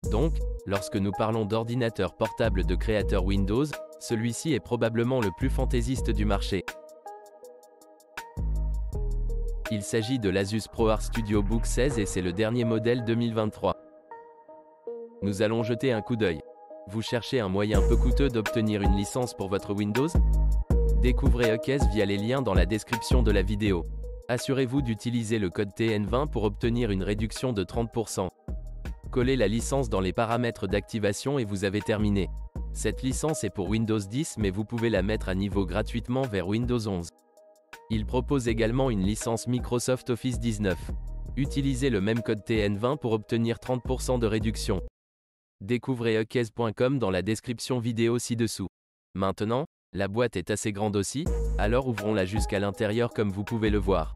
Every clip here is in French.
Donc, lorsque nous parlons d'ordinateur portable de créateur Windows, celui-ci est probablement le plus fantaisiste du marché. Il s'agit de l'Asus ProArt Studio Book 16 et c'est le dernier modèle 2023. Nous allons jeter un coup d'œil. Vous cherchez un moyen peu coûteux d'obtenir une licence pour votre Windows? Découvrez UKES via les liens dans la description de la vidéo. Assurez-vous d'utiliser le code TN20 pour obtenir une réduction de 30%. Collez la licence dans les paramètres d'activation et vous avez terminé. Cette licence est pour Windows 10 mais vous pouvez la mettre à niveau gratuitement vers Windows 11. Il propose également une licence Microsoft Office 19. Utilisez le même code TN20 pour obtenir 30% de réduction. Découvrez ukes.com dans la description vidéo ci-dessous. Maintenant, la boîte est assez grande aussi, alors ouvrons-la jusqu'à l'intérieur comme vous pouvez le voir.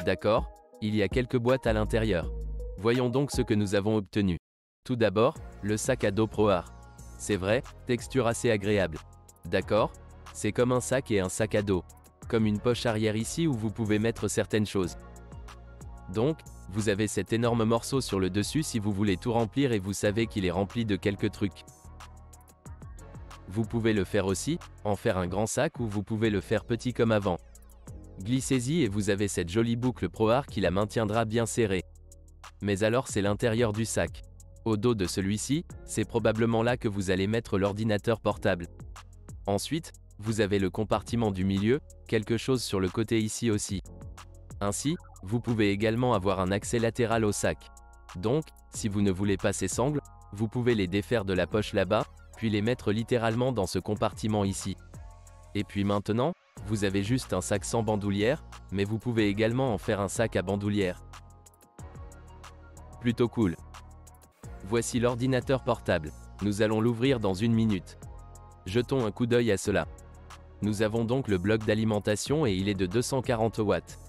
D'accord, il y a quelques boîtes à l'intérieur. Voyons donc ce que nous avons obtenu. Tout d'abord, le sac à dos ProArt. C'est vrai, texture assez agréable. D'accord, c'est comme un sac et un sac à dos. Comme une poche arrière ici où vous pouvez mettre certaines choses. Donc, vous avez cet énorme morceau sur le dessus si vous voulez tout remplir et vous savez qu'il est rempli de quelques trucs. Vous pouvez le faire aussi, en faire un grand sac ou vous pouvez le faire petit comme avant. Glissez-y et vous avez cette jolie boucle ProArt qui la maintiendra bien serrée. Mais alors c'est l'intérieur du sac. Au dos de celui-ci, c'est probablement là que vous allez mettre l'ordinateur portable. Ensuite, vous avez le compartiment du milieu, quelque chose sur le côté ici aussi. Ainsi, vous pouvez également avoir un accès latéral au sac. Donc, si vous ne voulez pas ces sangles, vous pouvez les défaire de la poche là-bas, puis les mettre littéralement dans ce compartiment ici. Et puis maintenant, vous avez juste un sac sans bandoulière, mais vous pouvez également en faire un sac à bandoulière. Plutôt cool. Voici l'ordinateur portable. Nous allons l'ouvrir dans une minute. Jetons un coup d'œil à cela. Nous avons donc le bloc d'alimentation et il est de 240 watts.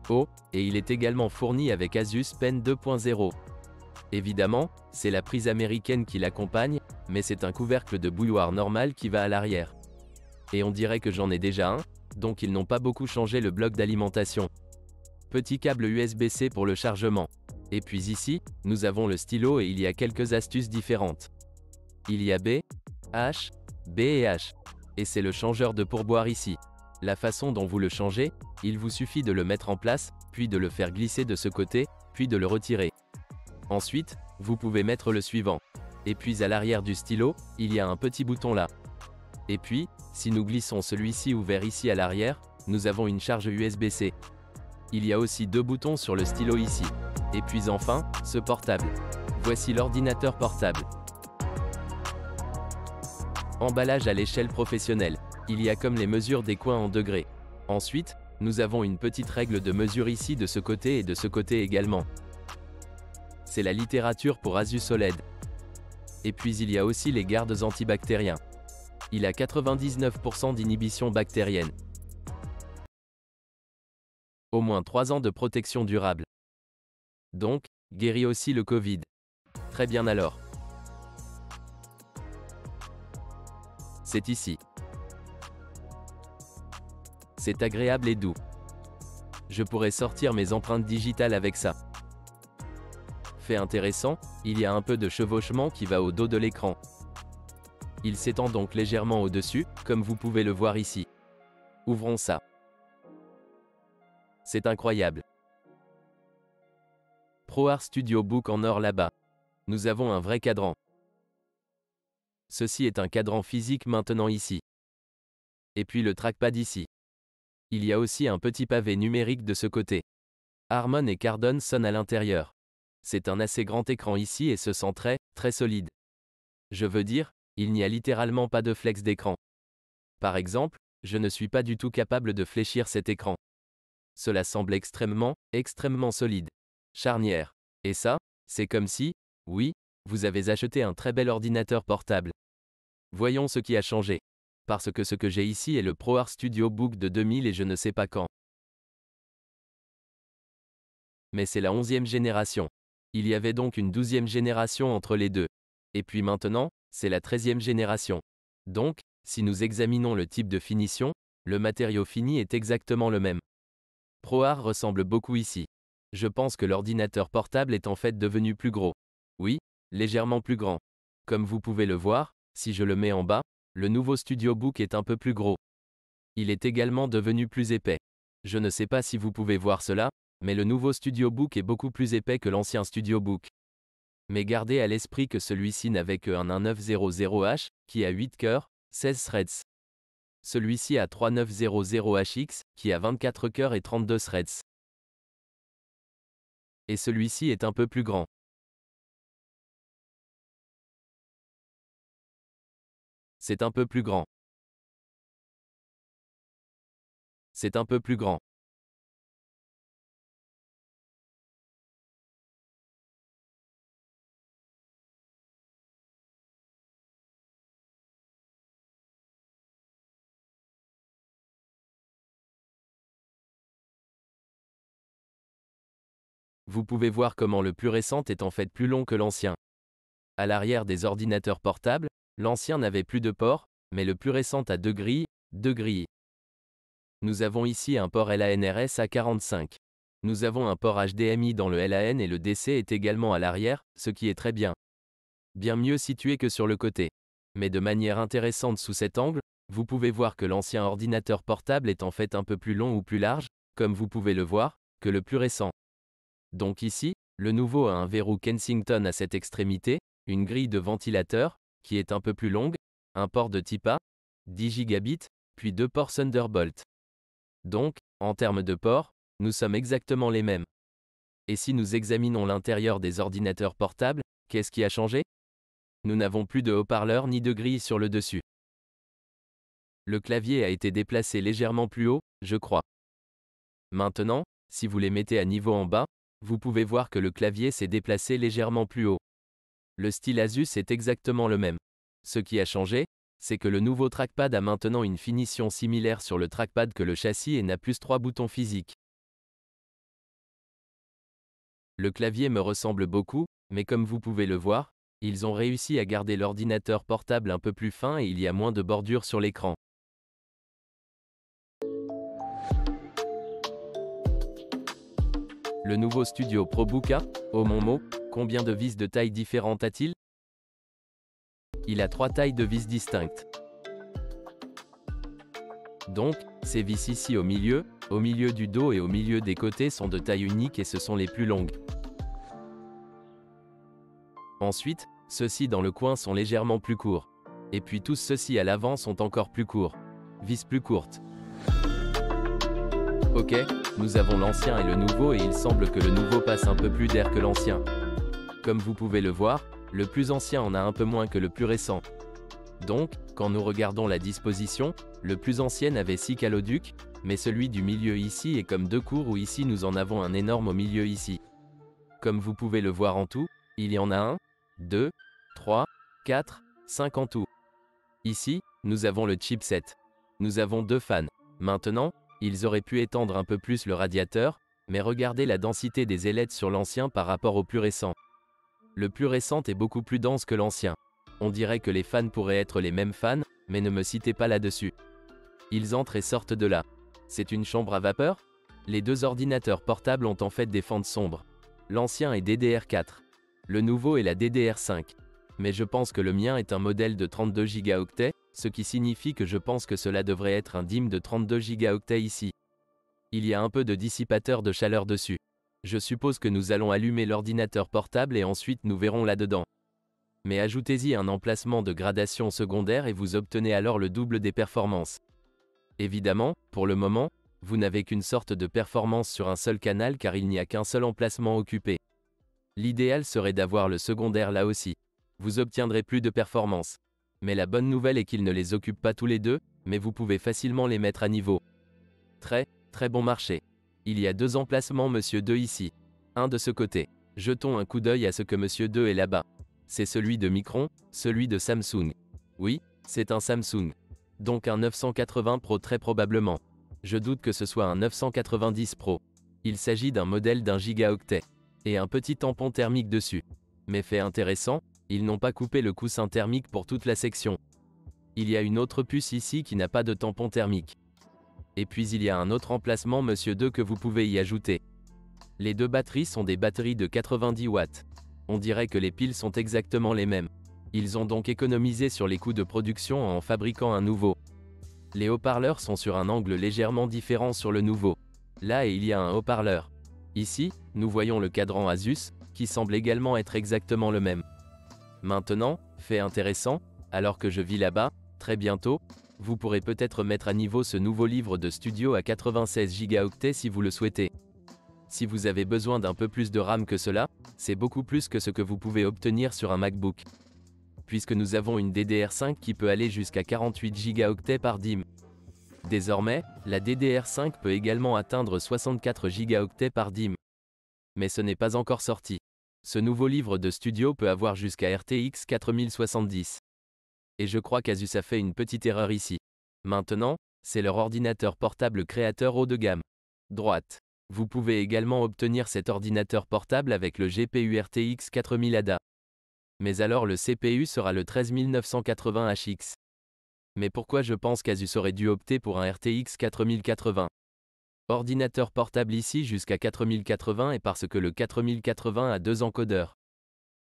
Oh, et il est également fourni avec Asus Pen 2.0. Évidemment, c'est la prise américaine qui l'accompagne, mais c'est un couvercle de bouilloire normal qui va à l'arrière. Et on dirait que j'en ai déjà un, donc ils n'ont pas beaucoup changé le bloc d'alimentation. Petit câble USB-C pour le chargement. Et puis ici, nous avons le stylo et il y a quelques astuces différentes. Il y a B, H, B et H. Et c'est le changeur de pourboire ici. La façon dont vous le changez, il vous suffit de le mettre en place, puis de le faire glisser de ce côté, puis de le retirer. Ensuite, vous pouvez mettre le suivant. Et puis à l'arrière du stylo, il y a un petit bouton là. Et puis, si nous glissons celui-ci ouvert ici à l'arrière, nous avons une charge USB-C. Il y a aussi deux boutons sur le stylo ici. Et puis enfin, ce portable. Voici l'ordinateur portable. Emballage à l'échelle professionnelle. Il y a comme les mesures des coins en degrés. Ensuite, nous avons une petite règle de mesure ici de ce côté et de ce côté également. C'est la littérature pour Asus OLED. Et puis il y a aussi les gardes antibactériens. Il a 99% d'inhibition bactérienne. Au moins 3 ans de protection durable. Donc, guérit aussi le Covid. Très bien alors. C'est ici. C'est agréable et doux. Je pourrais sortir mes empreintes digitales avec ça. Fait intéressant, il y a un peu de chevauchement qui va au dos de l'écran. Il s'étend donc légèrement au-dessus, comme vous pouvez le voir ici. Ouvrons ça. C'est incroyable. ProArt Studio Book en or là-bas. Nous avons un vrai cadran. Ceci est un cadran physique maintenant ici. Et puis le trackpad ici. Il y a aussi un petit pavé numérique de ce côté. Harman et Kardon sonnent à l'intérieur. C'est un assez grand écran ici et se sent très, très solide. Je veux dire, il n'y a littéralement pas de flex d'écran. Par exemple, je ne suis pas du tout capable de fléchir cet écran. Cela semble extrêmement, extrêmement solide. Charnière. Et ça, c'est comme si, oui, vous avez acheté un très bel ordinateur portable. Voyons ce qui a changé. Parce que ce que j'ai ici est le ProArt Studio Book de 2000 et je ne sais pas quand. Mais c'est la 11e génération. Il y avait donc une 12e génération entre les deux. Et puis maintenant, c'est la 13e génération. Donc, si nous examinons le type de finition, le matériau fini est exactement le même. ProArt ressemble beaucoup ici. Je pense que l'ordinateur portable est en fait devenu plus gros. Oui, légèrement plus grand. Comme vous pouvez le voir, si je le mets en bas, le nouveau StudioBook est un peu plus gros. Il est également devenu plus épais. Je ne sais pas si vous pouvez voir cela, mais le nouveau StudioBook est beaucoup plus épais que l'ancien StudioBook. Mais gardez à l'esprit que celui-ci n'avait qu'un 1900H, qui a 8 cœurs, 16 threads. Celui-ci a 3900HX, qui a 24 cœurs et 32 threads. Et celui-ci est un peu plus grand. C'est un peu plus grand. C'est un peu plus grand. Vous pouvez voir comment le plus récent est en fait plus long que l'ancien. À l'arrière des ordinateurs portables, l'ancien n'avait plus de port, mais le plus récent a deux grilles. Nous avons ici un port LAN-RS A45. Nous avons un port HDMI dans le LAN et le DC est également à l'arrière, ce qui est très bien. Bien mieux situé que sur le côté. Mais de manière intéressante sous cet angle, vous pouvez voir que l'ancien ordinateur portable est en fait un peu plus long ou plus large, comme vous pouvez le voir, que le plus récent. Donc ici, le nouveau a un verrou Kensington à cette extrémité, une grille de ventilateur, qui est un peu plus longue, un port de type A, 10 gigabits, puis deux ports Thunderbolt. Donc, en termes de ports, nous sommes exactement les mêmes. Et si nous examinons l'intérieur des ordinateurs portables, qu'est-ce qui a changé? Nous n'avons plus de haut-parleurs ni de grille sur le dessus. Le clavier a été déplacé légèrement plus haut, je crois. Maintenant, si vous les mettez à niveau en bas, vous pouvez voir que le clavier s'est déplacé légèrement plus haut. Le style Asus est exactement le même. Ce qui a changé, c'est que le nouveau trackpad a maintenant une finition similaire sur le trackpad que le châssis et n'a plus 3 boutons physiques. Le clavier me ressemble beaucoup, mais comme vous pouvez le voir, ils ont réussi à garder l'ordinateur portable un peu plus fin et il y a moins de bordures sur l'écran. Le nouveau Studio ProBook A, oh mon mot, combien de vis de taille différentes a-t-il? Il a 3 tailles de vis distinctes. Donc, ces vis ici au milieu du dos et au milieu des côtés sont de taille unique et ce sont les plus longues. Ensuite, ceux-ci dans le coin sont légèrement plus courts. Et puis tous ceux-ci à l'avant sont encore plus courts. Vis plus courtes. Ok, nous avons l'ancien et le nouveau et il semble que le nouveau passe un peu plus d'air que l'ancien. Comme vous pouvez le voir, le plus ancien en a un peu moins que le plus récent. Donc, quand nous regardons la disposition, le plus ancien avait 6 caloducs, mais celui du milieu ici est comme 2 courts où ici nous en avons un énorme au milieu ici. Comme vous pouvez le voir en tout, il y en a 1, 2, 3, 4, 5 en tout. Ici, nous avons le chipset. Nous avons 2 fans. Maintenant, ils auraient pu étendre un peu plus le radiateur, mais regardez la densité des ailettes sur l'ancien par rapport au plus récent. Le plus récent est beaucoup plus dense que l'ancien. On dirait que les fans pourraient être les mêmes fans, mais ne me citez pas là-dessus. Ils entrent et sortent de là. C'est une chambre à vapeur? Les deux ordinateurs portables ont en fait des fentes sombres. L'ancien est DDR4. Le nouveau est la DDR5. Mais je pense que le mien est un modèle de 32 Go, ce qui signifie que je pense que cela devrait être un DIMM de 32 Go ici. Il y a un peu de dissipateur de chaleur dessus. Je suppose que nous allons allumer l'ordinateur portable et ensuite nous verrons là-dedans. Mais ajoutez-y un emplacement de gradation secondaire et vous obtenez alors le double des performances. Évidemment, pour le moment, vous n'avez qu'une sorte de performance sur un seul canal car il n'y a qu'un seul emplacement occupé. L'idéal serait d'avoir le secondaire là aussi. Vous obtiendrez plus de performance. Mais la bonne nouvelle est qu'ils ne les occupent pas tous les deux, mais vous pouvez facilement les mettre à niveau. Très bon marché. Il y a 2 emplacements Monsieur 2 ici. Un de ce côté. Jetons un coup d'œil à ce que Monsieur 2 est là-bas. C'est celui de Micron, celui de Samsung. Oui, c'est un Samsung. Donc un 980 Pro très probablement. Je doute que ce soit un 990 Pro. Il s'agit d'un modèle d'1 gigaoctet. Et un petit tampon thermique dessus. Mais fait intéressant, ils n'ont pas coupé le coussin thermique pour toute la section. Il y a une autre puce ici qui n'a pas de tampon thermique. Et puis il y a un autre emplacement Monsieur 2 que vous pouvez y ajouter. Les deux batteries sont des batteries de 90 watts. On dirait que les piles sont exactement les mêmes. Ils ont donc économisé sur les coûts de production en fabriquant un nouveau. Les haut-parleurs sont sur un angle légèrement différent sur le nouveau. Là il y a un haut-parleur. Ici, nous voyons le cadran Asus, qui semble également être exactement le même. Maintenant, fait intéressant, alors que je vis là-bas, très bientôt, vous pourrez peut-être mettre à niveau ce nouveau livre de studio à 96 Go si vous le souhaitez. Si vous avez besoin d'un peu plus de RAM que cela, c'est beaucoup plus que ce que vous pouvez obtenir sur un MacBook. Puisque nous avons une DDR5 qui peut aller jusqu'à 48 Go par DIMM. Désormais, la DDR5 peut également atteindre 64 Go par DIMM. Mais ce n'est pas encore sorti. Ce nouveau livre de studio peut avoir jusqu'à RTX 4070. Et je crois qu'Asus a fait une petite erreur ici. Maintenant, c'est leur ordinateur portable créateur haut de gamme. Droite. Vous pouvez également obtenir cet ordinateur portable avec le GPU RTX 4000 ADA. Mais alors le CPU sera le 13980HX. Mais pourquoi je pense qu'Asus aurait dû opter pour un RTX 4080? Ordinateur portable ici jusqu'à 4080 et parce que le 4080 a deux encodeurs.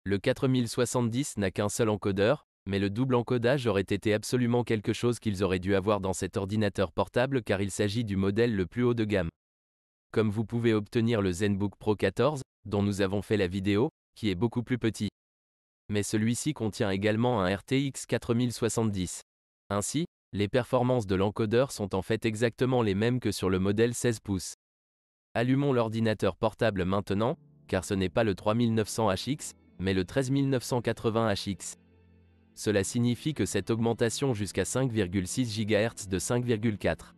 Le 4070 n'a qu'un seul encodeur, mais le double encodage aurait été absolument quelque chose qu'ils auraient dû avoir dans cet ordinateur portable car il s'agit du modèle le plus haut de gamme. Comme vous pouvez obtenir le ZenBook Pro 14, dont nous avons fait la vidéo, qui est beaucoup plus petit. Mais celui-ci contient également un RTX 4070. Ainsi, les performances de l'encodeur sont en fait exactement les mêmes que sur le modèle 16 pouces. Allumons l'ordinateur portable maintenant, car ce n'est pas le 3900HX, mais le 13980HX. Cela signifie que cette augmentation jusqu'à 5,6 GHz de 5,4.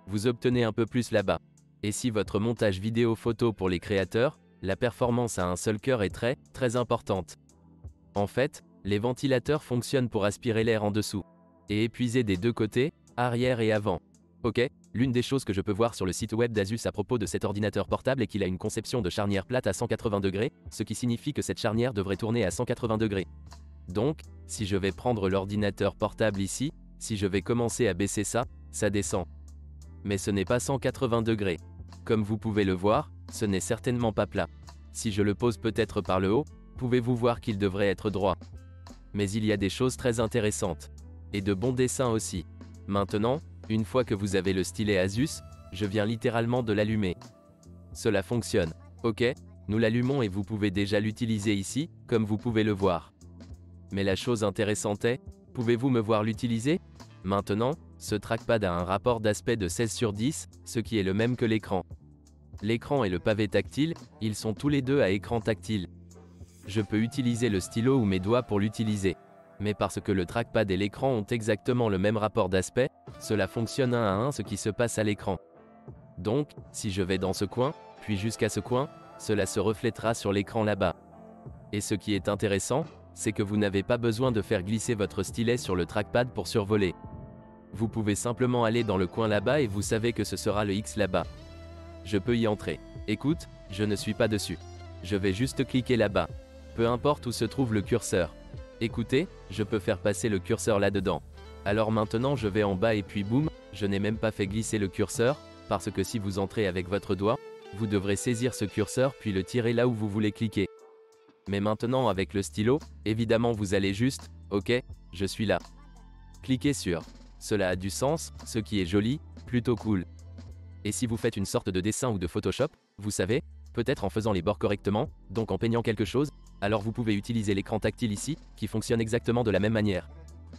Vous obtenez un peu plus là-bas. Et si votre montage vidéo-photo pour les créateurs, la performance à un seul cœur est très importante. En fait, les ventilateurs fonctionnent pour aspirer l'air en dessous. Et épuiser des deux côtés, arrière et avant. Ok, l'une des choses que je peux voir sur le site web d'Asus à propos de cet ordinateur portable est qu'il a une conception de charnière plate à 180 degrés, ce qui signifie que cette charnière devrait tourner à 180 degrés. Donc, si je vais prendre l'ordinateur portable ici, si je vais commencer à baisser ça, ça descend. Mais ce n'est pas 180 degrés. Comme vous pouvez le voir, ce n'est certainement pas plat. Si je le pose peut-être par le haut, pouvez-vous voir qu'il devrait être droit. Mais il y a des choses très intéressantes. Et de bons dessins aussi. Maintenant, une fois que vous avez le stylet Asus, je viens littéralement de l'allumer. Cela fonctionne. Ok, nous l'allumons et vous pouvez déjà l'utiliser ici, comme vous pouvez le voir. Mais la chose intéressante est, pouvez-vous me voir l'utiliser? Maintenant, ce trackpad a un rapport d'aspect de 16/10, ce qui est le même que l'écran. L'écran et le pavé tactile, ils sont tous les deux à écran tactile. Je peux utiliser le stylo ou mes doigts pour l'utiliser. Mais parce que le trackpad et l'écran ont exactement le même rapport d'aspect, cela fonctionne 1 à 1 ce qui se passe à l'écran. Donc, si je vais dans ce coin, puis jusqu'à ce coin, cela se reflètera sur l'écran là-bas. Et ce qui est intéressant, c'est que vous n'avez pas besoin de faire glisser votre stylet sur le trackpad pour survoler. Vous pouvez simplement aller dans le coin là-bas et vous savez que ce sera le X là-bas. Je peux y entrer. Écoute, je ne suis pas dessus. Je vais juste cliquer là-bas. Peu importe où se trouve le curseur. Écoutez, je peux faire passer le curseur là-dedans. Alors maintenant je vais en bas et puis boum, je n'ai même pas fait glisser le curseur, parce que si vous entrez avec votre doigt, vous devrez saisir ce curseur puis le tirer là où vous voulez cliquer. Mais maintenant avec le stylo, évidemment vous allez juste, ok, je suis là. Cliquez sur. Cela a du sens, ce qui est joli, plutôt cool. Et si vous faites une sorte de dessin ou de Photoshop, vous savez, peut-être en faisant les bords correctement, donc en peignant quelque chose, alors vous pouvez utiliser l'écran tactile ici, qui fonctionne exactement de la même manière.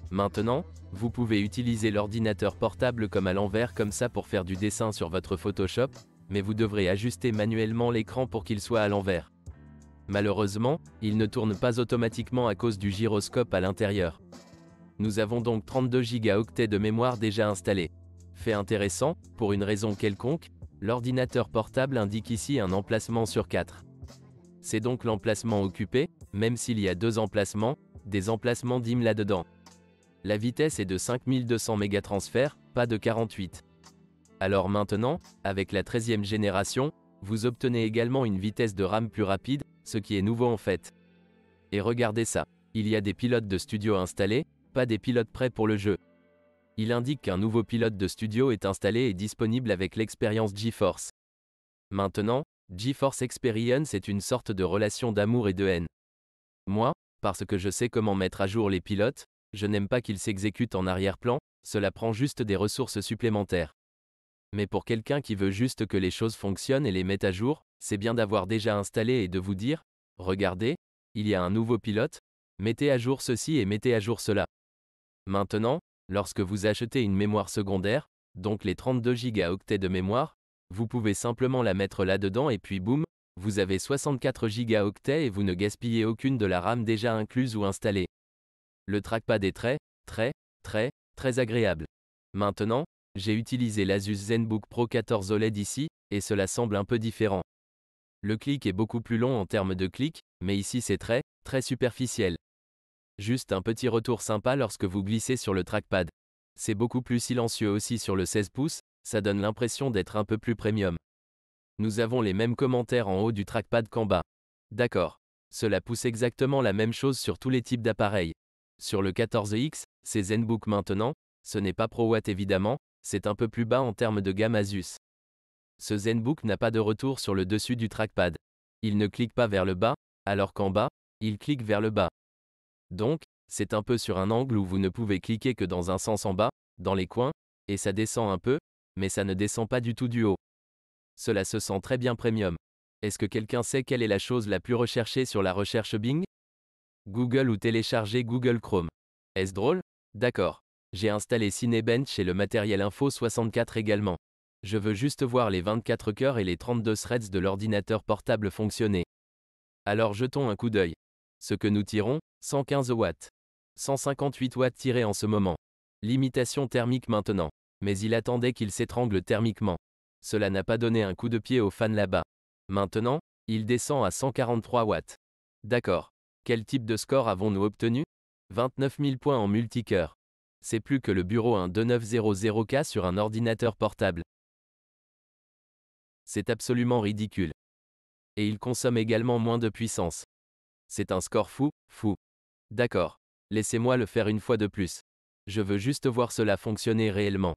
Maintenant, vous pouvez utiliser l'ordinateur portable comme à l'envers comme ça pour faire du dessin sur votre Photoshop, mais vous devrez ajuster manuellement l'écran pour qu'il soit à l'envers. Malheureusement, il ne tourne pas automatiquement à cause du gyroscope à l'intérieur. Nous avons donc 32 Go de mémoire déjà installée. Fait intéressant, pour une raison quelconque, l'ordinateur portable indique ici un emplacement sur 4. C'est donc l'emplacement occupé, même s'il y a deux emplacements, des emplacements DIMM là-dedans. La vitesse est de 5200 mégatransferts, pas de 48. Alors maintenant, avec la 13e génération, vous obtenez également une vitesse de RAM plus rapide, ce qui est nouveau en fait. Et regardez ça, il y a des pilotes de studio installés, pas des pilotes prêts pour le jeu. Il indique qu'un nouveau pilote de studio est installé et disponible avec l'expérience GeForce. Maintenant, GeForce Experience est une sorte de relation d'amour et de haine. Moi, parce que je sais comment mettre à jour les pilotes, je n'aime pas qu'ils s'exécutent en arrière-plan, cela prend juste des ressources supplémentaires. Mais pour quelqu'un qui veut juste que les choses fonctionnent et les mette à jour, c'est bien d'avoir déjà installé et de vous dire, regardez, il y a un nouveau pilote, mettez à jour ceci et mettez à jour cela. Maintenant, lorsque vous achetez une mémoire secondaire, donc les 32 Go de mémoire, vous pouvez simplement la mettre là-dedans et puis boum, vous avez 64 Go et vous ne gaspillez aucune de la RAM déjà incluse ou installée. Le trackpad est très agréable. Maintenant, j'ai utilisé l'Asus ZenBook Pro 14 OLED ici, et cela semble un peu différent. Le clic est beaucoup plus long en termes de clic, mais ici c'est très superficiel. Juste un petit retour sympa lorsque vous glissez sur le trackpad. C'est beaucoup plus silencieux aussi sur le 16 pouces, ça donne l'impression d'être un peu plus premium. Nous avons les mêmes commentaires en haut du trackpad qu'en bas. D'accord. Cela pousse exactement la même chose sur tous les types d'appareils. Sur le 14X, c'est ZenBook maintenant, ce n'est pas ProWatt évidemment, c'est un peu plus bas en termes de gamme Asus. Ce ZenBook n'a pas de retour sur le dessus du trackpad. Il ne clique pas vers le bas, alors qu'en bas, il clique vers le bas. Donc, c'est un peu sur un angle où vous ne pouvez cliquer que dans un sens en bas, dans les coins, et ça descend un peu, mais ça ne descend pas du tout du haut. Cela se sent très bien premium. Est-ce que quelqu'un sait quelle est la chose la plus recherchée sur la recherche Bing? Google ou télécharger Google Chrome. Est-ce drôle? D'accord. J'ai installé Cinebench et le matériel Info 64 également. Je veux juste voir les 24 cœurs et les 32 threads de l'ordinateur portable fonctionner. Alors jetons un coup d'œil. Ce que nous tirons, 115 watts. 158 watts tirés en ce moment. Limitation thermique maintenant. Mais il attendait qu'il s'étrangle thermiquement. Cela n'a pas donné un coup de pied au fan là-bas. Maintenant, il descend à 143 watts. D'accord. Quel type de score avons-nous obtenu? 29 000 points en multicœur. C'est plus que le bureau 12900K sur un ordinateur portable. C'est absolument ridicule. Et il consomme également moins de puissance. C'est un score fou. D'accord. Laissez-moi le faire une fois de plus. Je veux juste voir cela fonctionner réellement.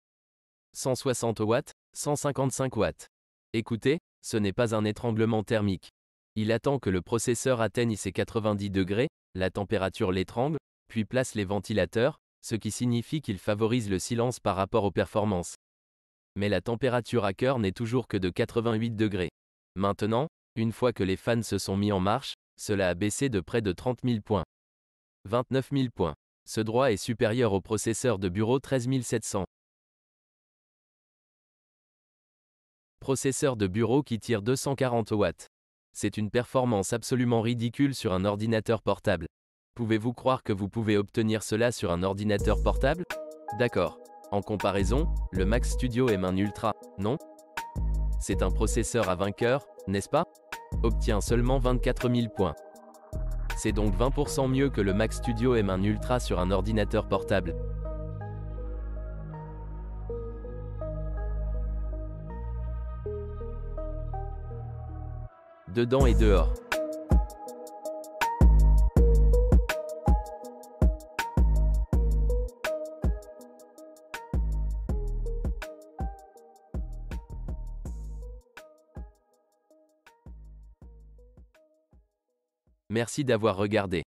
160 watts, 155 watts. Écoutez, ce n'est pas un étranglement thermique. Il attend que le processeur atteigne ses 90 degrés, la température l'étrangle, puis place les ventilateurs, ce qui signifie qu'il favorise le silence par rapport aux performances. Mais la température à cœur n'est toujours que de 88 degrés. Maintenant, une fois que les fans se sont mis en marche, cela a baissé de près de 30 000 points. 29 000 points. Ce droit est supérieur au processeur de bureau 13 700. Processeur de bureau qui tire 240 watts. C'est une performance absolument ridicule sur un ordinateur portable. Pouvez-vous croire que vous pouvez obtenir cela sur un ordinateur portable? D'accord. En comparaison, le Mac Studio M1 Ultra, non? C'est un processeur à 20 cœurs, n'est-ce pas? Obtient seulement 24 000 points. C'est donc 20% mieux que le Mac Studio M1 Ultra sur un ordinateur portable. Dedans et dehors. Merci d'avoir regardé.